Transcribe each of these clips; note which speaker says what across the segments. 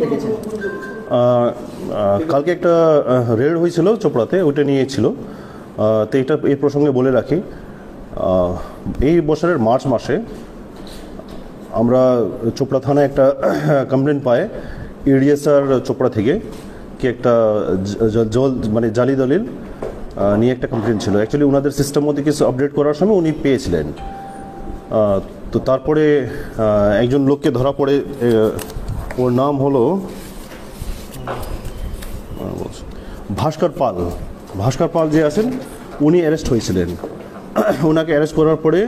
Speaker 1: দেখেছেন?
Speaker 2: কালকে একটা রেড হয়েছিল চোপড়াতে, ওইটা নিয়ে ছিল। তো এটা এই প্রসঙ্গে বলে রাখি, এই বছরের মার্চ মাসে আমরা চোপড়া থানায় একটা কমপ্লেন পাই ইডিএসআর চোপড়া থেকে, কি একটা মানে জালি দলিল নিয়ে একটা কমপ্লেন ছিল। অ্যাকচুয়ালি ওনাদের সিস্টেম মধ্যে কিছু আপডেট করার সময় উনি পেয়েছিলেন। তো তারপরে একজন লোককে ধরা পড়ে, ওর নাম হলো ভাস্কর পাল যে আছেন, উনি অ্যারেস্ট হয়েছিলেন। ওনাকে অ্যারেস্ট করার পরে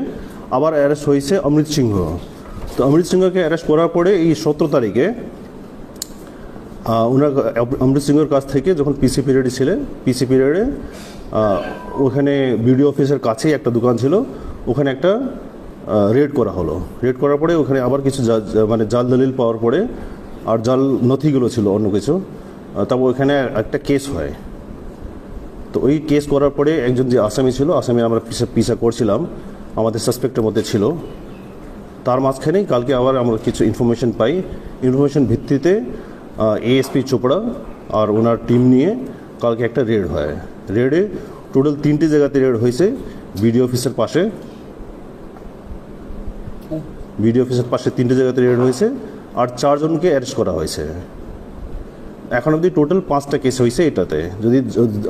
Speaker 2: আবার অ্যারেস্ট হয়েছে অমৃত সিংহ। তো অমৃত সিংহকে অ্যারেস্ট করার পরে এই 17 তারিখে ওনার অমৃত সিংহর কাছ থেকে যখন পিসি পিরিয়ডে ওখানে বিডিও অফিসের কাছেই একটা দোকান ছিল, ওখানে একটা রেড করা হলো। রেড করার পরে ওখানে আবার কিছু মানে জাল দলিল পাওয়ার পরে আর জাল নথিগুলো ছিল অন্য কিছু, তারপর ওখানে একটা কেস হয়। তো ওই কেস করার পরে একজন যে আসামি ছিল, আসামি আমরা পিছা করছিলাম, আমাদের সাসপেক্টের মধ্যে ছিল। তার মাঝখানেই কালকে আবার আমরা কিছু ইনফরমেশন পাই। ইনফরমেশন ভিত্তিতে এএসপি চোপড়া আর ওনার টিম নিয়ে কালকে একটা রেড হয়। রেডে টোটাল 3টে জায়গাতে রেড হয়েছে। বিডিও অফিসের পাশে 3টে জায়গাতে রেড হয়েছে, আর 4 জনকে অ্যারেস্ট করা হয়েছে। এখন অবধি টোটাল 5টা কেস হয়েছে এটাতে,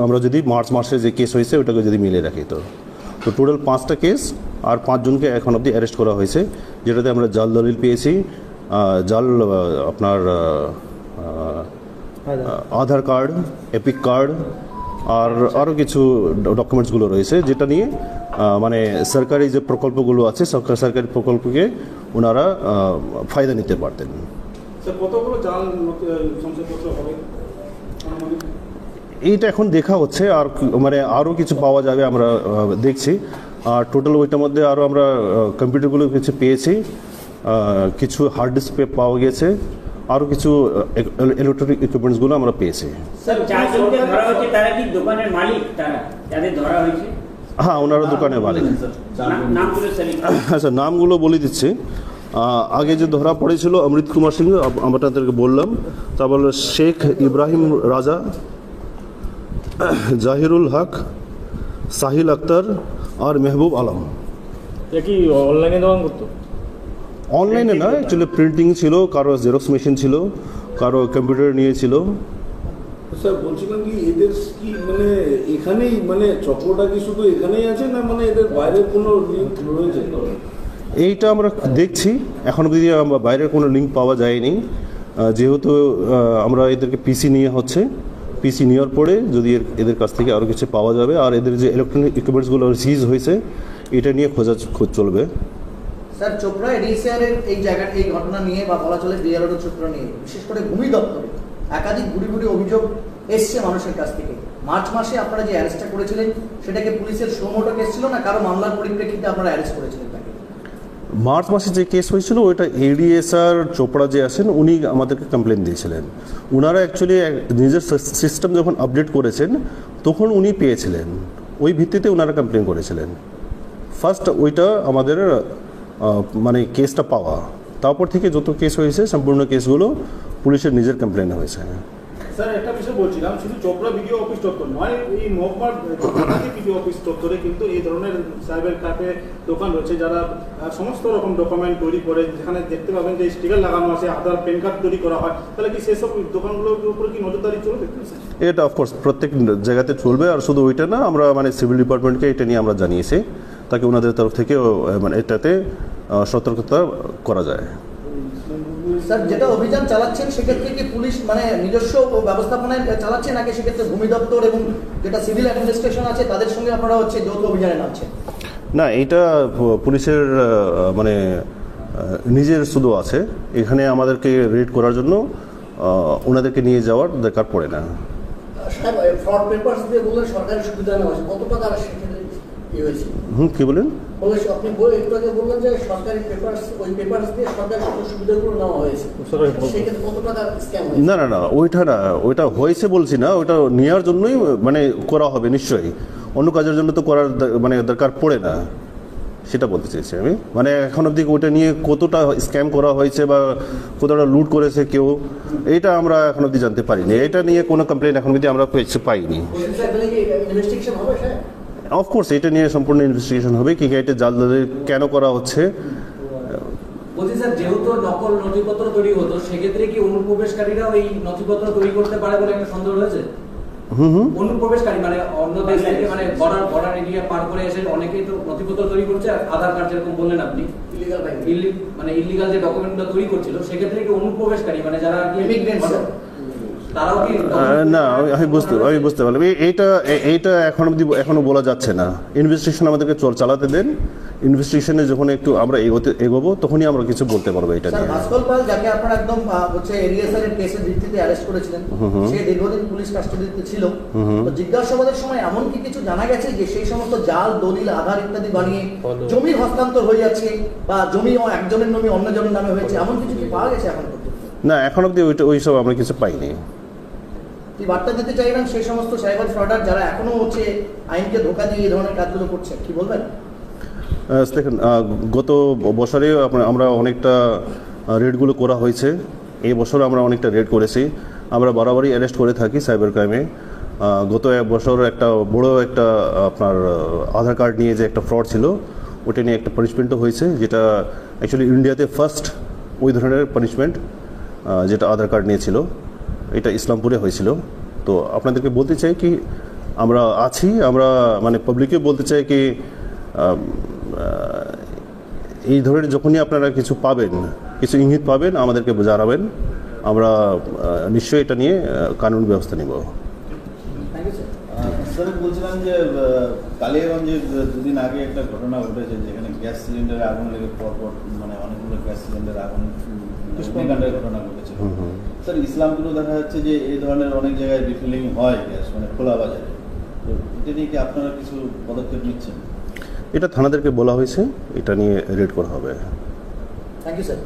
Speaker 2: আমরা যদি মার্চ মাসে যে কেস হয়েছে ওটাকে যদি মিলে রাখি তো টোটাল 5টা কেস আর 5 জনকে এখন অবধি অ্যারেস্ট করা হয়েছে, যেটাতে আমরা জাল দলিল পেয়েছি, জাল আপনার আধার কার্ড, এপিক কার্ড আর আরও কিছু ডকুমেন্টসগুলো রয়েছে, যেটা নিয়ে মানে সরকারি যে প্রকল্পগুলো আছে সরকারি প্রকল্পকে ওনারা ফায়দা নিতে পারতেন। এইটা এখন দেখা হচ্ছে, আর মানে আরও কিছু পাওয়া যাবে আমরা দেখছি। আর টোটাল ওইটার মধ্যে আরও আমরা কম্পিউটারগুলো কিছু পেয়েছি, কিছু হার্ড ডিস্ক পাওয়া গেছে, আরও কিছু ইলেকট্রনিক ইকুইপমেন্টসগুলো আমরা পেয়েছি। হ্যাঁ, ওনারা দোকানের মালিক। হ্যাঁ স্যার, নামগুলো বলে দিচ্ছি। আগে যে ধরা পড়েছিল অমৃত কুমার সিং, আমরা তাদেরকে বললাম। তারপর শেখ ইব্রাহিম রাজা, জাহিরুল হক, সাহিল আক্তার আর মেহবুব আলম।
Speaker 3: কি অনলাইনে দোকান করতো?
Speaker 2: অনলাইনে না, অ্যাকচুয়ালি প্রিন্টিং ছিল, কারো জেরক্স মেশিন ছিল, কারো কম্পিউটার নিয়েছিল।
Speaker 4: স্যার বলছিলাম কি এদের কি মানে এখানেই মানে চক্রটা কি শুধু এখানেই আছে, না মানে এদের বাইরের কোনো লিঙ্ক রয়েছে?
Speaker 2: এইটা আমরা দেখছি, এখন অবধি আমরা বাইরের কোনো লিঙ্ক পাওয়া যায়নি। যেহেতু আমরা এদেরকে পিসি নিয়ে হচ্ছে, পিসি নেওয়ার পরে যদি এদের কাছ থেকে আরও কিছু পাওয়া যাবে, আর এদের যে ইলেকট্রনিক ইকুইপমেন্টসগুলো সিজ হয়েছে এটা নিয়ে খোঁজ চলবে।
Speaker 1: স্যার, চোপড়া এডিসিআর এর এই জায়গাটা, এই ঘটনা নিয়ে বা বলা চলে বিএলও চোপড়া নিয়ে, বিশেষ করে ভূমি দপ্তরে একাধিক গুড়ি অভিযোগ এসছে মানুষের কাছ থেকে। মার্চ মাসে আপনারা যে অ্যারেস্টটা করেছিলেন সেটাকে পুলিশের সোমোটো কেস ছিল, না কারো মামলার পরিপ্রেক্ষিতে আপনারা অ্যারেস্ট করেছিলেন তাকে?
Speaker 2: মার্চ মাসে যে কেস হয়েছিল ওইটা এডিএসআর চোপড়া যে আছেন উনি আমাদেরকে কমপ্লেন দিয়েছিলেন। ওনারা অ্যাকচুয়ালি নিজের সিস্টেম যখন আপডেট করেছেন তখন উনি পেয়েছিলেন, ওই ভিত্তিতে ওনারা কমপ্লেন করেছিলেন। ফার্স্ট ওইটা আমাদের মানে কেসটা পাওয়া, তারপর থেকে যত কেস হয়েছে সম্পূর্ণ কেসগুলো পুলিশের নিজের কমপ্লেন হয়েছে।
Speaker 4: স্যার একটা বিষয় বলছিলাম, শুধু চোপড়া বিডিও অফিস চত্বর নয়, এই মহকুমার বিডিও অফিস চত্বরে কিন্তু এই ধরনের সাইবার ক্যাফে দোকান রয়েছে, যারা সমস্ত রকম ডকুমেন্ট তৈরি করে, যেখানে দেখতে পাবেন যে স্টিকার লাগানো আছে, আধার প্যান কার্ড তৈরি করা হয়। তাহলে কি সেসব দোকানগুলোর উপরে কি নজরদারি চলবে?
Speaker 2: এটা অফকোর্স প্রত্যেক জায়গাতে চলবে, আর শুধু ওইটা না, আমরা মানে সিভিল ডিপার্টমেন্টকে এটা নিয়ে আমরা জানিয়েছি, তাকে ওনাদের তরফ থেকে মানে এটাতে সতর্কতা করা যায়।
Speaker 1: স্যার, যেটা অভিযান চালাচ্ছেন সেক্ষেত্রে কি পুলিশ মানে নিজস্ব ব্যবস্থাপনায় চালাচ্ছে, নাকি সেক্ষেত্রে ভূমি দপ্তর এবং যেটা সিভিল অ্যাডমিনিস্ট্রেশন আছে তাদের সঙ্গে আপনারা হচ্ছে যৌথ অভিযানে নামছেন?
Speaker 2: না, এটা পুলিশের মানে নিজের শুধু আছে, এখানে আমাদেরকে রেড করার জন্য ওনাদেরকে নিয়ে যাওয়ার দরকার পড়ে না।
Speaker 1: ফ্রড পেপারস দিয়ে বললেন সরকারি সুবিধা নেওয়া হয়েছে, কত টাকা সেক্ষেত্রে কি হয়েছে?
Speaker 2: কি বলেন?
Speaker 1: আপনি একটু আগে বললেন যে সরকারি পেপারস, ওই পেপারস দিয়ে সরকারি সুবিধাগুলো নেওয়া হয়েছে, সেক্ষেত্রে কত টাকা স্ক্যাম হয়েছে?
Speaker 2: না না না, ওইটা হয়েছে বলছি না, ওইটা নেওয়ার জন্যই মানে করা হবে নিশ্চয়ই, অন্য কাজের জন্য তো করার মানে দরকার পড়ে না। সেটা বলতে চাইছি আমি। মানে এখন অবধি ওটা নিয়ে কতটা স্ক্যাম করা হয়েছে বা কতটা লুট করেছে কেউ, এইটা আমরা এখন অবধি জানতে পারিনি। এটা নিয়ে কোনো কমপ্লেন এখন অবধি আমরা কিছু পাইনি।
Speaker 1: ইনভেস্টিগেশন হবে স্যার?
Speaker 2: অফকোর্স এটা নিয়ে সম্পূর্ণ ইনভেস্টিগেশন হবে, কি এটা জালদারি কেন করা হচ্ছে।
Speaker 5: বলছি স্যার, যেহেতু নকল নথিপত্র তৈরি হতো, সেক্ষেত্রে কি অনুপ্রবেশকারীরা ওই নথিপত্র তৈরি করতে পারে বলে একটা সন্দেহ রয়েছে? অনুপ্রবেশকারী মানে অন্য দেশ থেকে, মানে বর্ডার এরিয়া পার করে এসে অনেকেই তো নথিপত্র তৈরি করছে, আধার কার্ড যেরকম বললেন আপনি, ইলিগাল মানে ইলিগাল যে ডকুমেন্টগুলো তৈরি করছিল, সেক্ষেত্রে কি অনুপ্রবেশকারী মানে যারা
Speaker 1: ইমিগ্রেন্ট
Speaker 5: তারাও কি?
Speaker 2: না, আমি বুঝতে পারলাম। এইটা এখনো বলা যাচ্ছে না। ইনভেস্টিগেশন আমাদেরকে চালাতে দেন। ইনভেস্টিগেশনে যখন একটু আমরা এগোবো তখনই আমরা কিছু বলতে পারবো এটা
Speaker 1: স্যার,
Speaker 2: নিয়ে।
Speaker 1: ভাস্কর পাল যাকে আপনারা একদম হচ্ছে এরিয়াসের কেসের ভিত্তিতে অ্যারেস্ট করেছিলেন, সে দীর্ঘদিন পুলিশ কাস্টাডিতে ছিল। তো জিজ্ঞাসাবাদের সময় এমন কি কিছু জানা গেছে যে সেই সমস্ত জাল দলিল আধার ইত্যাদি বানিয়ে জমি হস্তান্তর হয়ে যাচ্ছে বা জমি একজনের নামে অন্যজনের নামে হয়েছে, এমন কিছু কি পাওয়া গেছে এখন পর্যন্ত?
Speaker 2: না, এখন অব্দি ওইসব আমরা কিছু পাইনি।
Speaker 1: কি বার্তা দিতে চাইলাম সেই সমস্ত সাইবার ফ্রডার যারা এখনো হচ্ছে আইনকে ধোকা দিয়ে এই ধরনের কাজগুলো করছে, কি বলবেন?
Speaker 2: দেখেন, গত বছরে আমরা অনেকটা রেডগুলো করা হয়েছে। এই বছর আমরা অনেকটা রেড করেছি। আমরা বরাবরই অ্যারেস্ট করে থাকি সাইবার ক্রাইমে। গত এক বছর একটা বড় একটা আপনার আধার কার্ড নিয়ে যে একটা ফ্রড ছিল, ওটা নিয়ে একটা পানিশমেন্টও হয়েছে, যেটা অ্যাকচুয়ালি ইন্ডিয়াতে ফার্স্ট ওই ধরনের পানিশমেন্ট যেটা আধার কার্ড নিয়েছিল, এটা ইসলামপুরে হয়েছিল। তো আপনাদেরকে বলতে চাই কি আমরা আছি, আমরা মানে পাবলিককে বলতে চাই কি এই ধরনের যখনই আপনারা কিছু পাবেন, কিছু ইঙ্গিত পাবেন, আমাদেরকে জানাবেন। আমরা নিশ্চয়ই এটা নিয়ে কানুন ব্যবস্থা নিব।
Speaker 6: স্যার, বলছিলাম যে কালিয়াগঞ্জে দুদিন আগে একটা ঘটনা ঘটেছে যেখানে গ্যাস সিলিন্ডারে আগুন লেগে পরপর মানে অনেকগুলো গ্যাস সিলিন্ডারে আগুন অগ্নিকাণ্ডের ঘটনা ঘটেছে। স্যার, ইসলামপুরেও দেখা যাচ্ছে যে এই ধরনের অনেক জায়গায় রিফিলিং হয় গ্যাস, মানে খোলা বাজারে। তো এটা নিয়ে কি আপনারা কিছু পদক্ষেপ নিচ্ছেন?
Speaker 2: এটা থানাদেরকে বলা হয়েছে, এটা নিয়ে রেড করা হবে।
Speaker 1: Thank you sir.